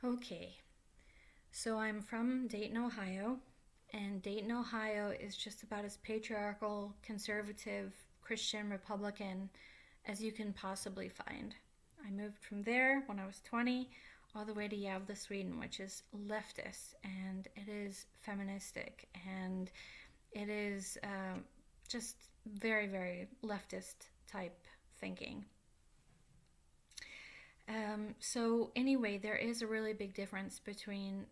Okay, so I'm from Dayton, Ohio, and Dayton, Ohio is just about as patriarchal, conservative, Christian, Republican as you can possibly find. I moved from there when I was 20 all the way to Gävle, Sweden, which is leftist and it is feministic and it is just very, very leftist type thinking. So, anyway, there is a really big difference between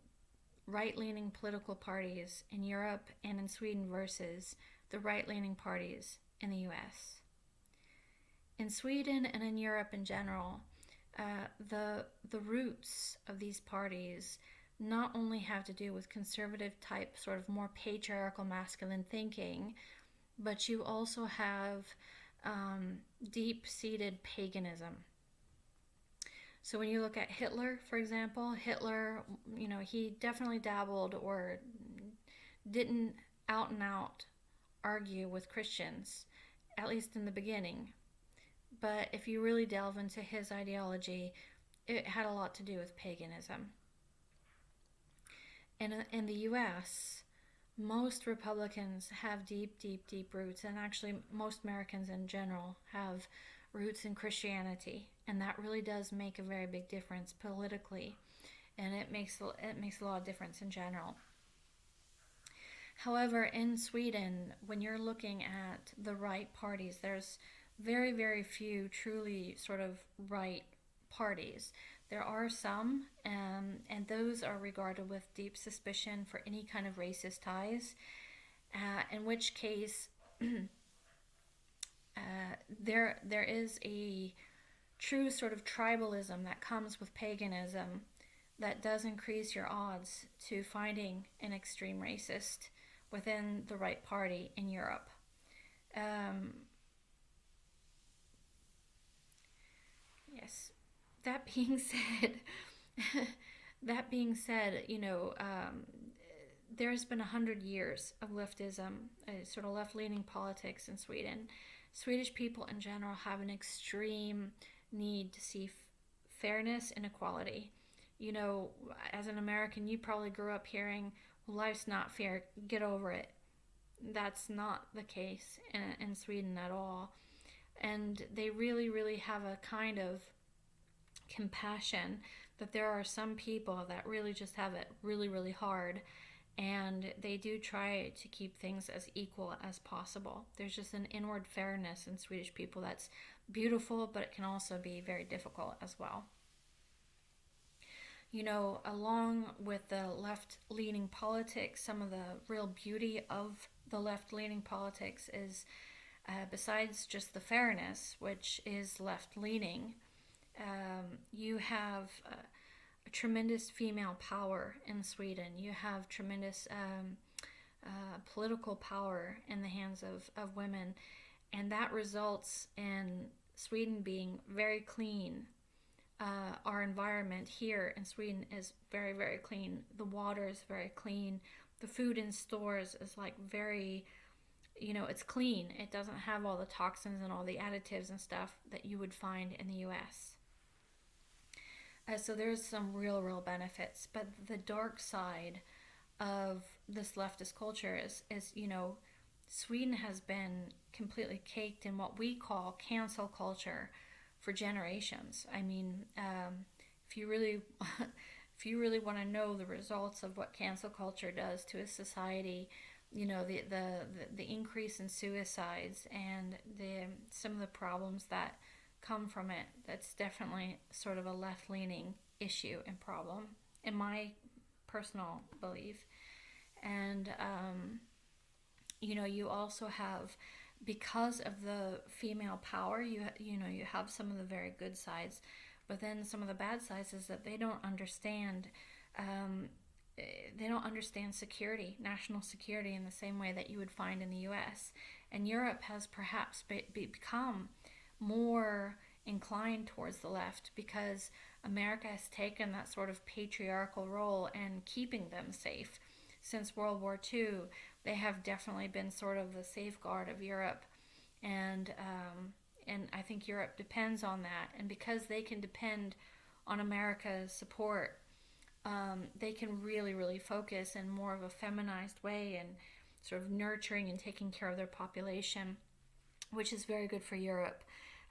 right leaning political parties in Europe and in Sweden versus the right leaning parties in the US. In Sweden and in Europe in general, the roots of these parties not only have to do with conservative type, sort of more patriarchal masculine thinking, but you also have deep seated paganism. So when you look at Hitler, for example, Hitler, he definitely dabbled or didn't out and out argue with Christians, at least in the beginning. But if you really delve into his ideology, it had a lot to do with paganism. In the US, most Republicans have deep, deep, deep roots, and actually, most Americans in general have roots in Christianity, and that really does make a very big difference politically, and it makes a lot of difference in general. However, in Sweden, when you're looking at the right parties, there's very, very few truly sort of right parties. There are some, and those are regarded with deep suspicion for any kind of racist ties, in which case there is a true sort of tribalism that comes with paganism that does increase your odds to finding an extreme racist within the right party in Europe. Um, yes. That being said, that being said, there's been 100 years of leftism, sort of left-leaning politics in Sweden. Swedish people in general have an extreme need to see fairness and equality. You know, as an American, you probably grew up hearing, well, life's not fair, get over it. That's not the case in Sweden at all. And they really, really have a kind of compassion that there are some people that really just have it really, really hard. And they do try to keep things as equal as possible. There's just an inward fairness in Swedish people that's beautiful, but it can also be very difficult as well. Along with the left leaning politics, some of the real beauty of the left leaning politics is besides just the fairness, which is left leaning, you have a tremendous female power in Sweden. You have tremendous political power in the hands of women, and that results in Sweden being very clean. Our environment here in Sweden is very, very clean. The water is very clean. The food in stores is like very, it's clean. It doesn't have all the toxins and all the additives and stuff that you would find in the US. So there's some real, real benefits. But the dark side of this leftist culture is Sweden has been completely caked in what we call cancel culture for generations. I mean, if you really, if you really want to know the results of what cancel culture does to a society, the increase in suicides and the some of the problems that come from it, that's definitely sort of a left leaning issue and problem, in my personal belief. And you also have, because of the female power, you have some of the very good sides, but then some of the bad sides is that um, they don't understand security, national security, in the same way that you would find in the U.S. And Europe has perhaps become more inclined towards the left because America has taken that sort of patriarchal role and keeping them safe. Since World War II, they have definitely been sort of the safeguard of Europe, and I think Europe depends on that. And because they can depend on America's support, they can really, really focus in more of a feminized way and sort of nurturing and taking care of their population, which is very good for Europe.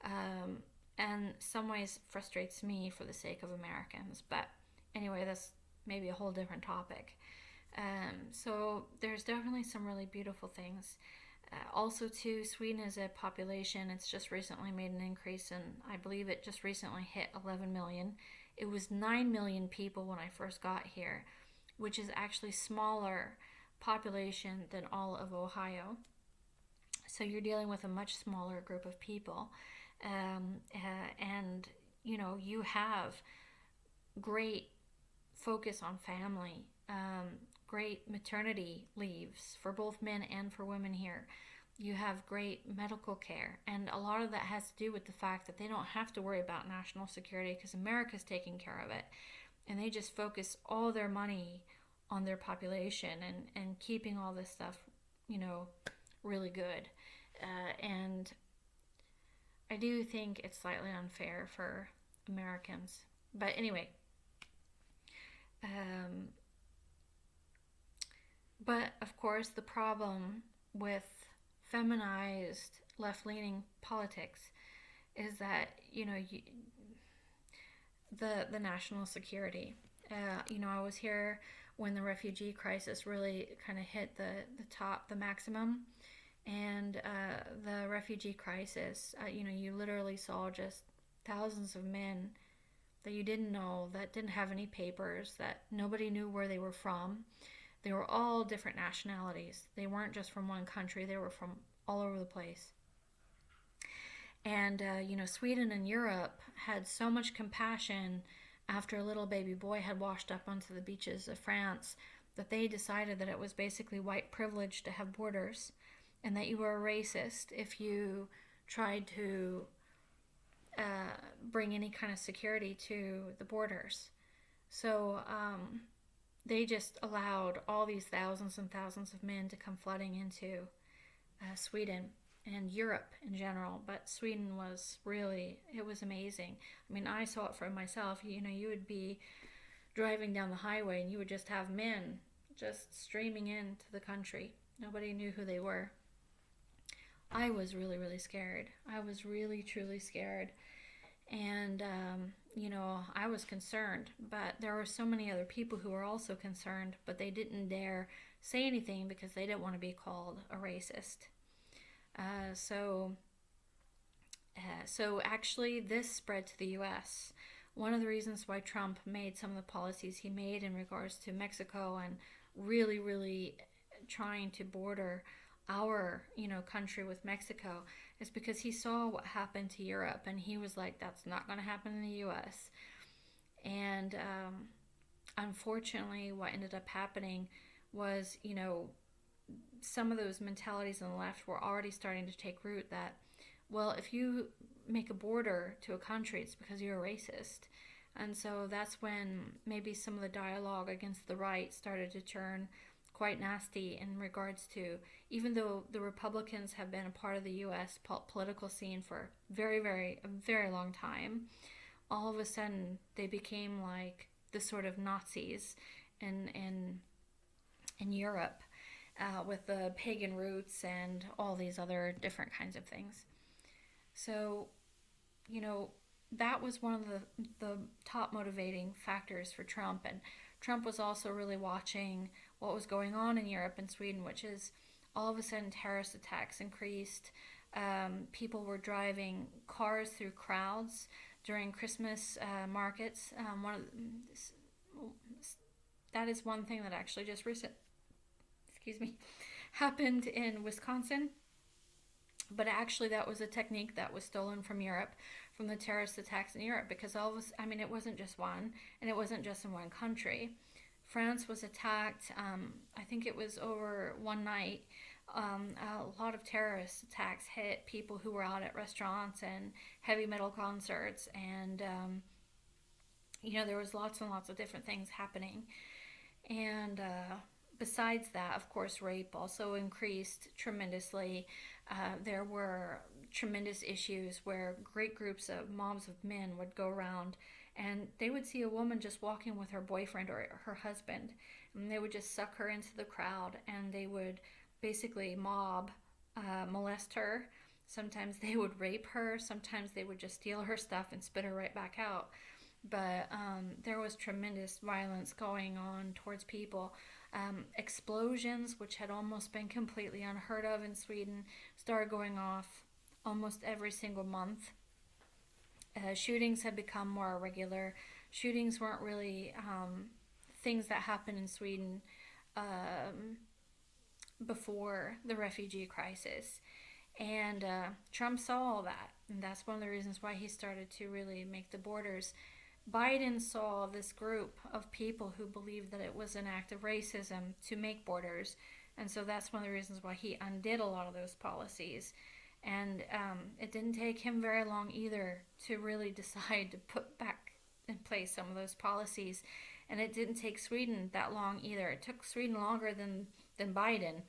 Um, and some ways frustrates me for the sake of Americans. But anyway, that's maybe a whole different topic. So there's definitely some really beautiful things. Also, too, Sweden as a population, it's just recently made an increase, and I believe it just recently hit 11 million. It was 9 million people when I first got here, which is actually smaller population than all of Ohio. So you're dealing with a much smaller group of people, and you have great focus on family, great maternity leaves for both men and for women here. You have great medical care, and a lot of that has to do with the fact that they don't have to worry about national security because America's taking care of it, and they just focus all their money on their population and keeping all this stuff, you know, really good. And I do think it's slightly unfair for Americans. But anyway, um, but of course, the problem with feminized left leaning politics is that, the national security. I was here when the refugee crisis really kind of hit the top, the maximum. And the refugee crisis, you literally saw just thousands of men that you didn't know, that didn't have any papers, that nobody knew where they were from. They were all different nationalities. They weren't just from one country, they were from all over the place. And, Sweden and Europe had so much compassion after a little baby boy had washed up onto the beaches of France that they decided that it was basically white privilege to have borders and that you were a racist if you tried to bring any kind of security to the borders. So they just allowed all these thousands and thousands of men to come flooding into Sweden and Europe in general. But Sweden was really, it was amazing. I mean, I saw it for myself. You would be driving down the highway and you would just have men just streaming into the country. Nobody knew who they were. I was really, really scared. I was really, truly scared. And, I was concerned. But there were so many other people who were also concerned, but they didn't dare say anything because they didn't want to be called a racist. Uh, so, so actually, this spread to the U.S. One of the reasons why Trump made some of the policies he made in regards to Mexico and really, really trying to border our country with Mexico is because he saw what happened to Europe and he was like, that's not going to happen in the U.S. And unfortunately, what ended up happening was, some of those mentalities on the left were already starting to take root that, well, if you make a border to a country, it's because you're a racist. And so that's when maybe some of the dialogue against the right started to turn quite nasty in regards to, even though the Republicans have been a part of the U.S. political scene for a very long time, all of a sudden they became like the sort of Nazis in Europe with the pagan roots and all these other different kinds of things. So, that was one of the top motivating factors for Trump. And Trump was also really watching what was going on in Europe and Sweden, which is all of a sudden terrorist attacks increased. People were driving cars through crowds during Christmas markets. That is one thing that actually just happened in Wisconsin. But actually, that was a technique that was stolen from Europe, from the terrorist attacks in Europe, because it wasn't just one, and it wasn't just in one country. France was attacked. I think it was over one night. A lot of terrorist attacks hit people who were out at restaurants and heavy metal concerts, and there was lots and lots of different things happening. And besides that, of course, rape also increased tremendously. There were tremendous issues where great groups of mobs of men would go around And they would see a woman just walking with her boyfriend or her husband, and they would just suck her into the crowd, and they would basically molest her. Sometimes they would rape her. Sometimes they would just steal her stuff and spit her right back out. But there was tremendous violence going on towards people. Explosions, which had almost been completely unheard of in Sweden, started going off almost every single month. Shootings had become more regular. Shootings weren't really things that happened in Sweden um, before the refugee crisis. And Trump saw all that. And that's one of the reasons why he started to really make the borders. Biden saw this group of people who believed that it was an act of racism to make borders. And so that's one of the reasons why he undid a lot of those policies. And it didn't take him very long either to really decide to put back in place some of those policies. And it didn't take Sweden that long either. It took Sweden longer than Biden.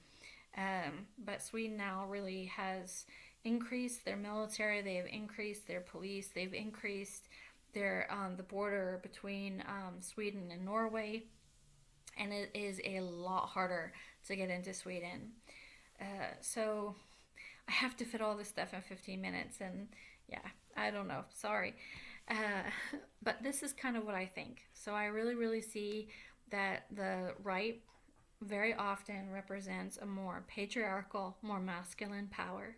But Sweden now really has increased their military, they have increased their police, they've increased their the border between Sweden and Norway, and it is a lot harder to get into Sweden. So I have to fit all this stuff in 15 minutes, and yeah, I don't know. Sorry. Uh, but this is kind of what I think. So I really, really see that the right very often represents a more patriarchal, more masculine power,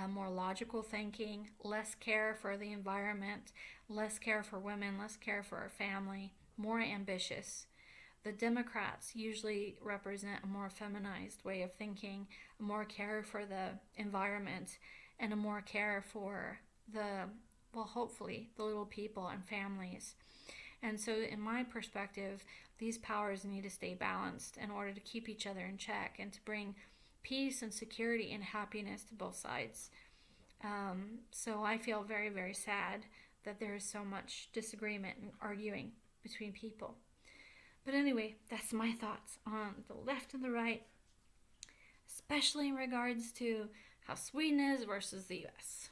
more logical thinking, less care for the environment, less care for women, less care for our family, more ambitious. The Democrats usually represent a more feminized way of thinking, a more care for the environment, and a more care for well, hopefully, the little people and families. And so, in my perspective, these powers need to stay balanced in order to keep each other in check and to bring peace and security and happiness to both sides. So, I feel very, very sad that there is so much disagreement and arguing between people. But anyway, that's my thoughts on the left and the right, especially in regards to how Sweden is versus the US.